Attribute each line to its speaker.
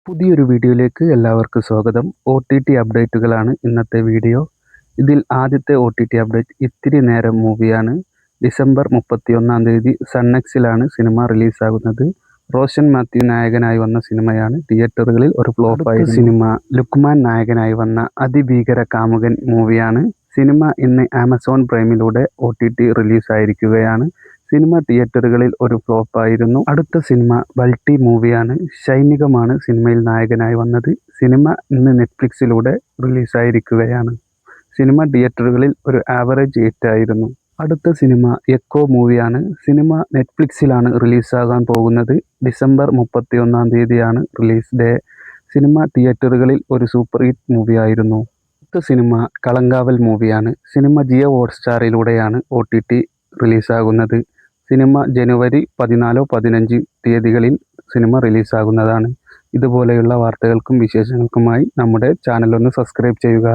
Speaker 1: പുതിയൊരു വീഡിയോയിലേക്ക് എല്ലാവർക്കും സ്വാഗതം. OTT അപ്ഡേറ്റുകളാണ് ഇന്നത്തെ വീഡിയോ. ഇതിൽ ആദ്യത്തെ OTT അപ്ഡേറ്റ് ഇത്തിരി നേരം മൂവിയാണ്. ഡിസംബർ 31-ാം തീയതി സൺനെക്സിലാണ് സിനിമ റിലീസാകുന്നത്. റോഷൻ മാത്യു നായകനായി വന്ന സിനിമയാണ്. തിയേറ്ററുകളിൽ ഒരു ഫ്ലോപ്പായിരുന്നു. സിനിമ ലുക്മാൻ നായകനായി വന്ന അതിഭീകര കാമുകൻ മൂവിയാണ്. സിനിമ ഇന്ന് ആമസോൺ പ്രൈമിലൂടെ OTT റിലീസായിരിക്കുകയാണ്. സിനിമ തിയേറ്ററുകളിൽ ഒരു ഫ്ലോപ്പായിരുന്നു. അടുത്ത സിനിമ ബൾട്ടി മൂവിയാണ്. ഷൈനികമാണ് സിനിമയിൽ നായകനായി വന്നത്. സിനിമ ഇന്ന് നെറ്റ്ഫ്ലിക്സിലൂടെ റിലീസായിരിക്കുകയാണ്. സിനിമ തിയേറ്ററുകളിൽ ഒരു ആവറേജ് ഹിറ്റായിരുന്നു. അടുത്ത സിനിമ എക്കോ മൂവിയാണ്. സിനിമ നെറ്റ്ഫ്ലിക്സിലാണ് റിലീസാകാൻ പോകുന്നത്. ഡിസംബർ 31-ാം തീയതിയാണ് റിലീസ് ഡേ. സിനിമ തിയേറ്ററുകളിൽ ഒരു സൂപ്പർ ഹിറ്റ് മൂവിയായിരുന്നു. അടുത്ത സിനിമ കളങ്കാവൽ മൂവിയാണ്. സിനിമ ജിയോ ഹോട്ട്സ്റ്റാറിലൂടെയാണ് OTT റിലീസാകുന്നത്. സിനിമ ജനുവരി 14-15 തീയതികളിൽ സിനിമ റിലീസാകുന്നതാണ്. ഇതുപോലെയുള്ള വാർത്തകൾക്കും വിശേഷങ്ങൾക്കുമായി നമ്മുടെ ചാനൽ ഒന്ന് സബ്സ്ക്രൈബ് ചെയ്യുക.